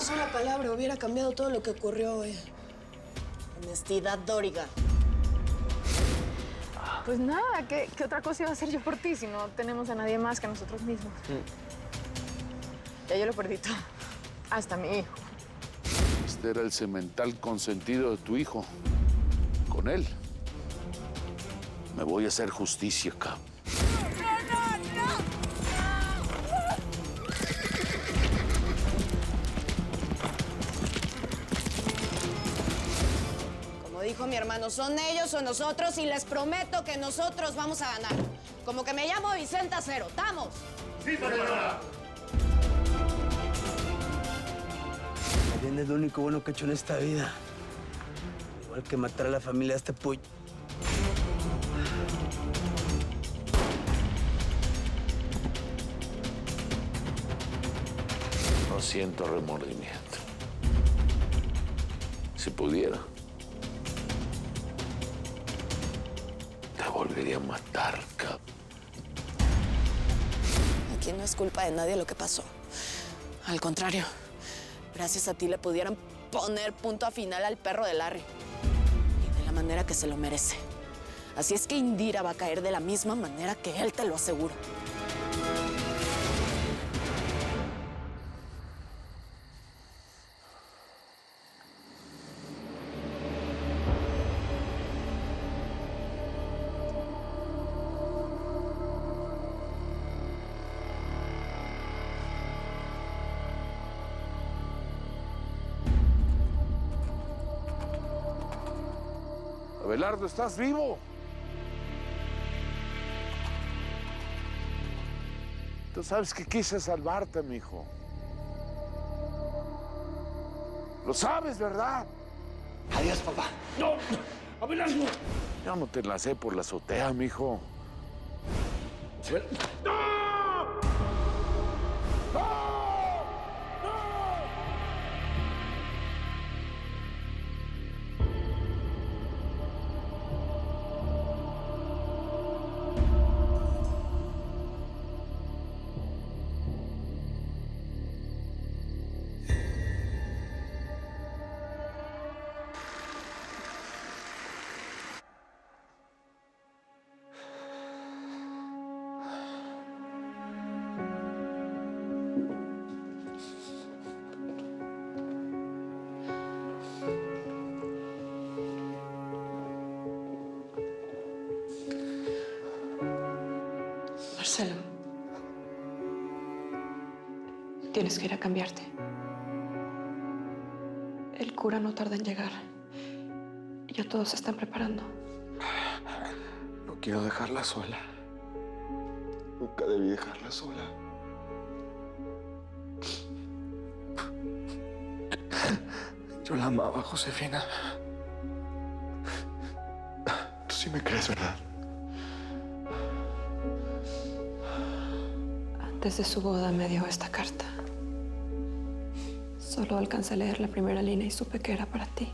sola palabra hubiera cambiado todo lo que ocurrió hoy. Honestidad, Doriga. Pues nada, ¿qué otra cosa iba a hacer yo por ti si no tenemos a nadie más que a nosotros mismos? Ya yo lo perdí todo. Hasta mi hijo. Este era el semental consentido de tu hijo. Con él me voy a hacer justicia, cabrón. Como dijo mi hermano, son ellos o nosotros y les prometo que nosotros vamos a ganar. Como que me llamo Vicenta Cero. ¡Estamos! ¡Sí, señora! Allende es lo único bueno que he hecho en esta vida. Igual que matar a la familia de este pollo. No siento remordimiento. Si pudiera, te volvería a matar, cabrón. Aquí no es culpa de nadie lo que pasó. Al contrario, gracias a ti le pudieran poner punto a final al perro de Larry. Y de la manera que se lo merece. Así es que Indira va a caer de la misma manera que él, te lo aseguro. Abelardo, ¿estás vivo? Tú sabes que quise salvarte, mijo. Lo sabes, ¿verdad? Adiós, papá. ¡No! ¡Abelardo! Ya no te lancé por la azotea, mijo. Marcelo, tienes que ir a cambiarte. El cura no tarda en llegar. Ya todos se están preparando. No quiero dejarla sola. Nunca debí dejarla sola. Yo la amaba, Josefina. Tú sí me crees, ¿verdad? Antes de su boda me dio esta carta. Solo alcancé a leer la primera línea y supe que era para ti.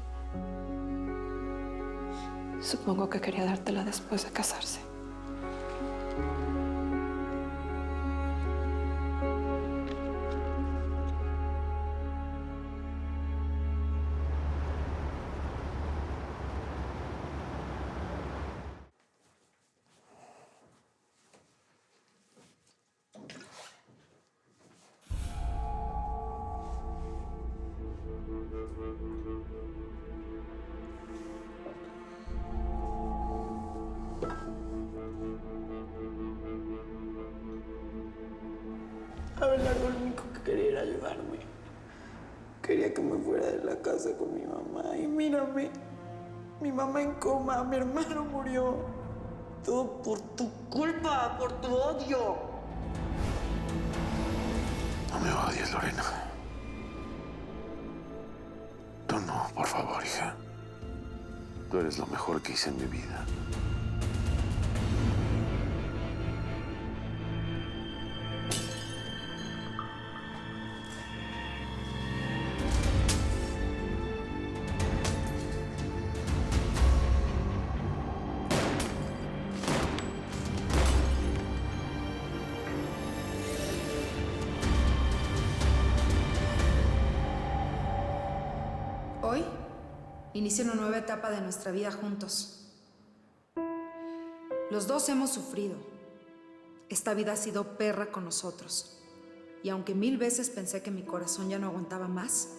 Supongo que quería dártela después de casarse. Abelardo lo único que quería era ayudarme. Quería que me fuera de la casa con mi mamá. Y mírame, mi mamá en coma, mi hermano murió. Todo por tu culpa, por tu odio. No me odies, Lorena. Tú no, por favor, hija. Tú eres lo mejor que hice en mi vida. inicia una nueva etapa de nuestra vida juntos. Los dos hemos sufrido. Esta vida ha sido perra con nosotros. Y aunque 1000 veces pensé que mi corazón ya no aguantaba más,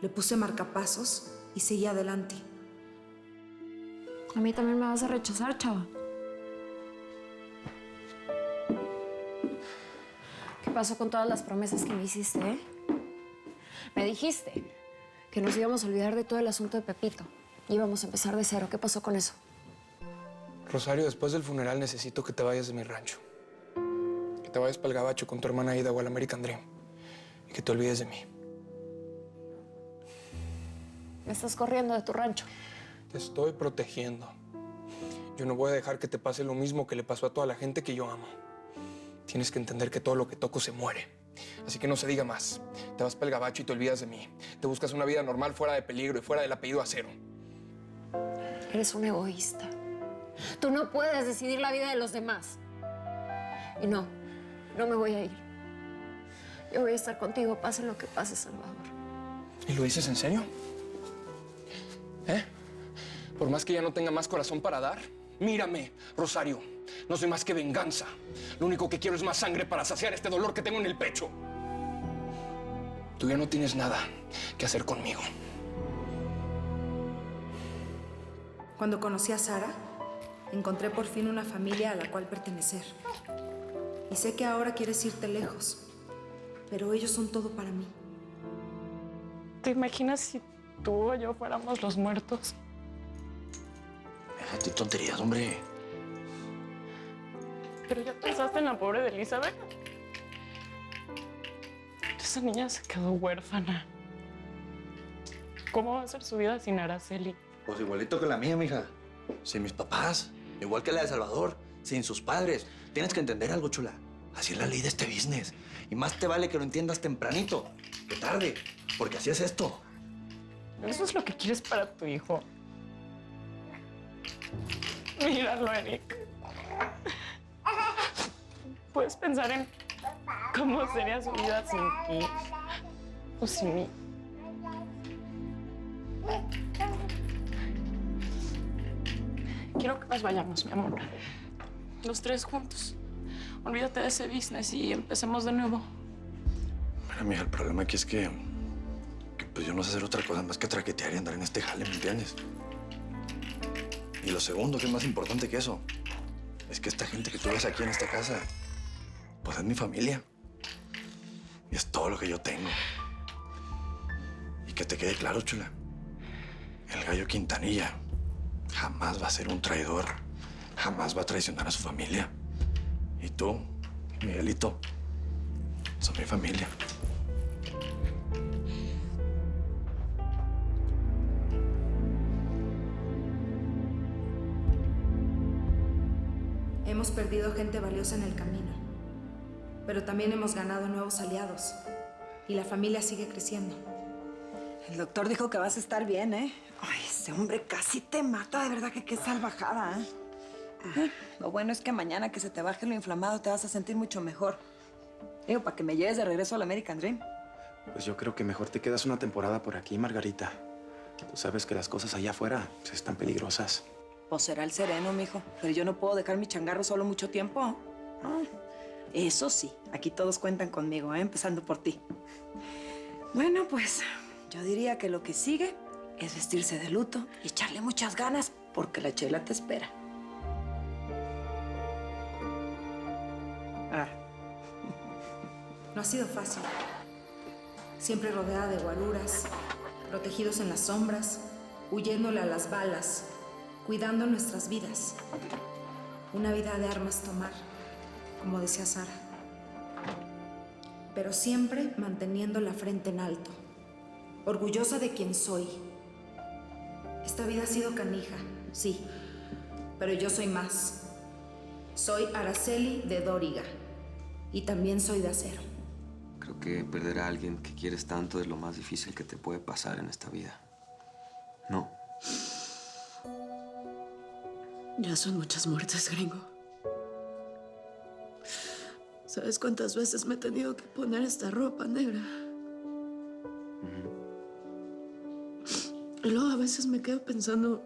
le puse marcapasos y seguí adelante. A mí también me vas a rechazar, chava. ¿Qué pasó con todas las promesas que me hiciste, eh? Me dijiste que nos íbamos a olvidar de todo el asunto de Pepito. Íbamos a empezar de cero. ¿Qué pasó con eso? Rosario, después del funeral necesito que te vayas de mi rancho. Que te vayas para el gabacho con tu hermana Ida o al American Dream. Y que te olvides de mí. Me estás corriendo de tu rancho. Te estoy protegiendo. Yo no voy a dejar que te pase lo mismo que le pasó a toda la gente que yo amo. Tienes que entender que todo lo que toco se muere. Así que no se diga más. Te vas para el gabacho y te olvidas de mí. Te buscas una vida normal fuera de peligro y fuera del apellido Acero. Eres un egoísta. Tú no puedes decidir la vida de los demás. Y no me voy a ir. Yo voy a estar contigo, pase lo que pase, Salvador. ¿Y lo dices en serio? ¿Eh? Por más que ya no tenga más corazón para dar. Mírame, Rosario. No soy más que venganza. Lo único que quiero es más sangre para saciar este dolor que tengo en el pecho. Tú ya no tienes nada que hacer conmigo. Cuando conocí a Sara, encontré por fin una familia a la cual pertenecer. Y sé que ahora quieres irte lejos, pero ellos son todo para mí. ¿Te imaginas si tú o yo fuéramos los muertos? Déjate tonterías, hombre. Pero ya pensaste en la pobre de Elizabeth. Esa niña se quedó huérfana. ¿Cómo va a ser su vida sin Araceli? Pues igualito que la mía, mija. Sin mis papás. Igual que la de Salvador. Sin sus padres. Tienes que entender algo, chula. Así es la ley de este business. Y más te vale que lo entiendas tempranito que tarde. Porque así es esto. Eso es lo que quieres para tu hijo. Míralo, Eric. Puedes pensar en cómo sería su vida sin ti o sin mí. Quiero que nos vayamos, mi amor. Los tres juntos. Olvídate de ese business y empecemos de nuevo. Mira, mija, el problema aquí es que pues yo no sé hacer otra cosa más que traquetear y andar en este jale, ¿me entiendes? Y lo segundo, que es más importante que eso, es que esta gente que tú ves aquí en esta casa, pues es mi familia. Y es todo lo que yo tengo. Y que te quede claro, chula. El gallo Quintanilla jamás va a ser un traidor. Jamás va a traicionar a su familia. Y tú, Miguelito, son mi familia. Hemos perdido gente valiosa en el camino, pero también hemos ganado nuevos aliados y la familia sigue creciendo. El doctor dijo que vas a estar bien, ¿eh? Ay, ese hombre casi te mata, de verdad que qué salvajada, ¿eh? Lo bueno es que mañana que se te baje lo inflamado te vas a sentir mucho mejor. Digo, para que me lleves de regreso al American Dream. Pues yo creo que mejor te quedas una temporada por aquí, Margarita. Tú sabes que las cosas allá afuera pues, están peligrosas. Pues será el sereno, mijo. Pero yo no puedo dejar mi changarro solo mucho tiempo. No. Eso sí, aquí todos cuentan conmigo, ¿eh? Empezando por ti. Bueno, pues yo diría que lo que sigue es vestirse de luto y echarle muchas ganas porque la Chela te espera. No ha sido fácil. Siempre rodeada de guaruras, protegidos en las sombras, huyéndole a las balas, cuidando nuestras vidas. Una vida de armas tomar, como decía Sara. Pero siempre manteniendo la frente en alto, orgullosa de quien soy. Esta vida ha sido canija, sí, pero yo soy más. Soy Araceli de Dóriga y también soy de acero. Creo que perder a alguien que quieres tanto es lo más difícil que te puede pasar en esta vida. ¿No? Ya son muchas muertes, gringo. ¿Sabes cuántas veces me he tenido que poner esta ropa negra? Luego a veces me quedo pensando,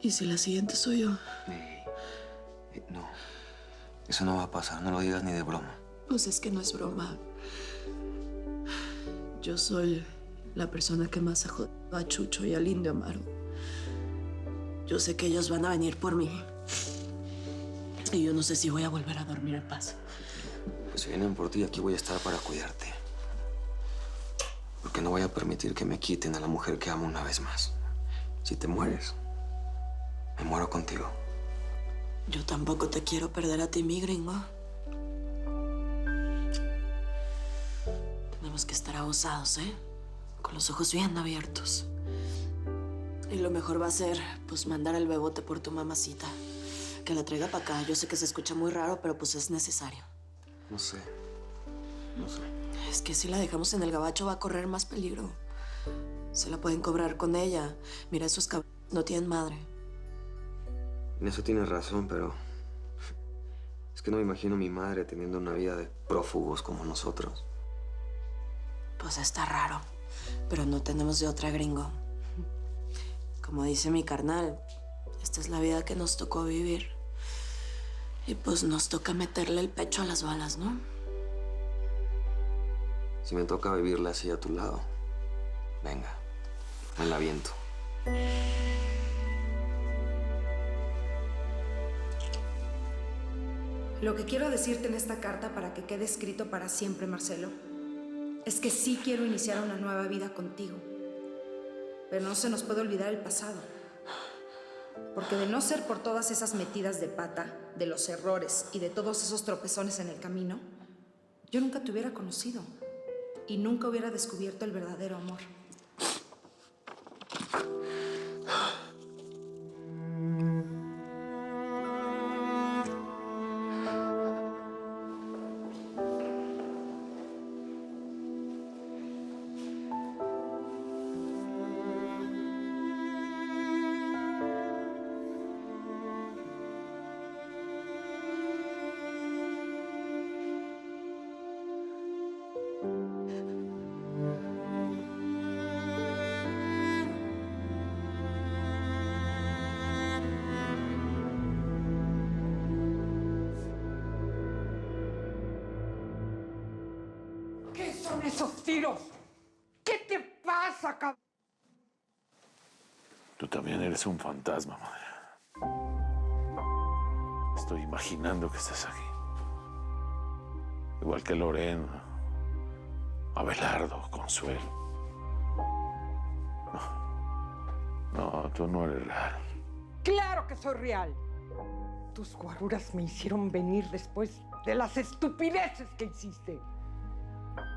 ¿y si la siguiente soy yo? No, eso no va a pasar, no lo digas ni de broma. Pues es que no es broma. Yo soy la persona que más ha jodido a Chucho y al Indio Amaro. Yo sé que ellos van a venir por mí. Y yo no sé si voy a volver a dormir en paz. Pues si vienen por ti, aquí voy a estar para cuidarte. Porque no voy a permitir que me quiten a la mujer que amo una vez más. Si te mueres, me muero contigo. Yo tampoco te quiero perder a ti, mi gringo. Tenemos que estar abusados, ¿eh? Con los ojos bien abiertos. Y lo mejor va a ser, pues, mandar el bebote por tu mamacita. Que la traiga para acá. Yo sé que se escucha muy raro, pero pues es necesario. No sé. Es que si la dejamos en el gabacho va a correr más peligro. Se la pueden cobrar con ella. Mira, esos cabrones no tienen madre. En eso tienes razón, pero... es que no me imagino a mi madre teniendo una vida de prófugos como nosotros. Pues está raro. Pero no tenemos de otra, gringo. Como dice mi carnal, esta es la vida que nos tocó vivir. Y pues nos toca meterle el pecho a las balas, ¿no? Si me toca vivirla así a tu lado, venga, me la aviento. Lo que quiero decirte en esta carta para que quede escrito para siempre, Marcelo, es que sí quiero iniciar una nueva vida contigo. Pero no se nos puede olvidar el pasado. Porque de no ser por todas esas metidas de pata, de los errores y de todos esos tropezones en el camino, yo nunca te hubiera conocido y nunca hubiera descubierto el verdadero amor. ¿Qué son esos tiros? ¿Qué te pasa, cabrón? Tú también eres un fantasma, madre. Estoy imaginando que estás aquí. Igual que Lorena, Abelardo, Consuelo. No, tú no eres real. ¡Claro que soy real! Tus guaruras me hicieron venir después de las estupideces que hiciste.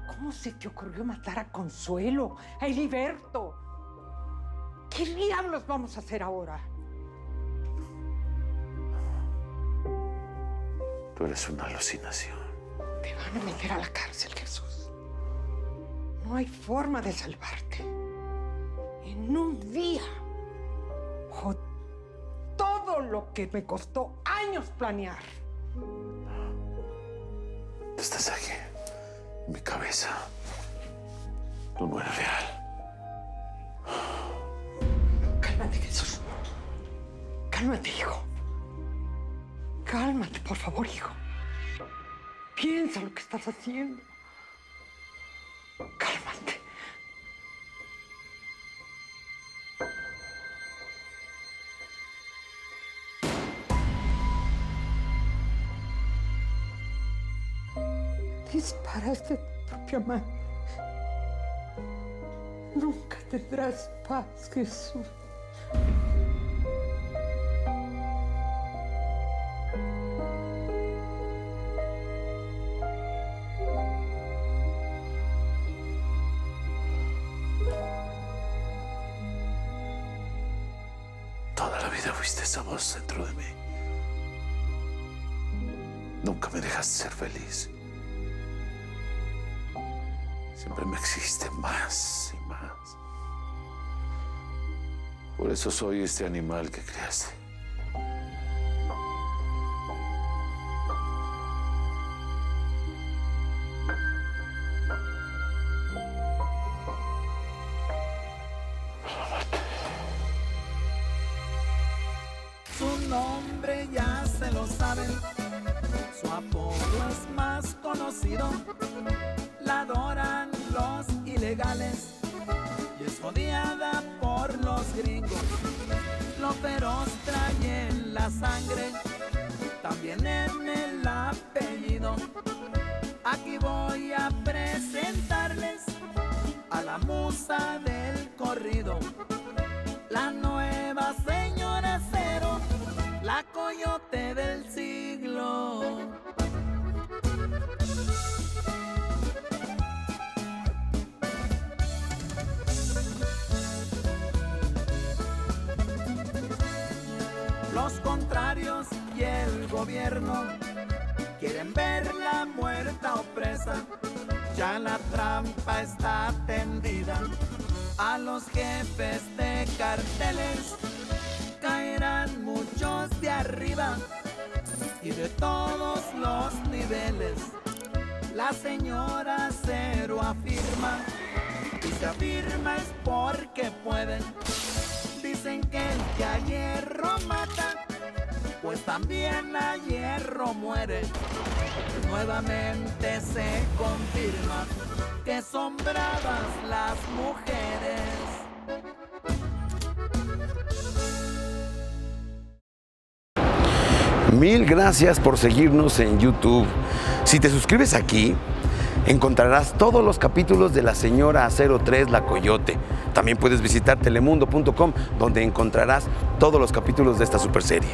¿Cómo se te ocurrió matar a Consuelo, a Heriberto? ¿Qué diablos vamos a hacer ahora? Tú eres una alucinación. Te van a meter a la cárcel, Jesús. No hay forma de salvarte. En un día. Todo lo que me costó años planear. Tú estás aquí, en mi cabeza. Tú no eres real. Cálmate, Jesús. Cálmate, hijo. Cálmate, por favor, hijo. Piensa lo que estás haciendo. Cálmate. Disparaste a tu propia mano. Nunca tendrás paz, Jesús. Toda la vida fuiste esa voz dentro de mí. Nunca me dejaste ser feliz. Siempre me existe más y más. Por eso soy este animal que creaste. nombre ya se lo saben, su apodo es más conocido, la adoran los ilegales y es odiada por los gringos. Lo feroz trae en la sangre, también en el apellido. Aquí voy a presentarles a la musa del corrido, la nueva señora Cero, la coyote del siglo. Los contrarios y el gobierno quieren verla muerta o presa. Ya la trampa está tendida. A los jefes de carteles caerán muchos de arriba y de todos los niveles. La señora Cero afirma, y se afirma es porque pueden. Dicen que el que a hierro mata, pues también a hierro muere. Nuevamente se confirma que son bravas las mujeres. Mil gracias por seguirnos en YouTube. Si te suscribes aquí, encontrarás todos los capítulos de La Señora 03, La Coyote. También puedes visitar telemundo.com, donde encontrarás todos los capítulos de esta superserie.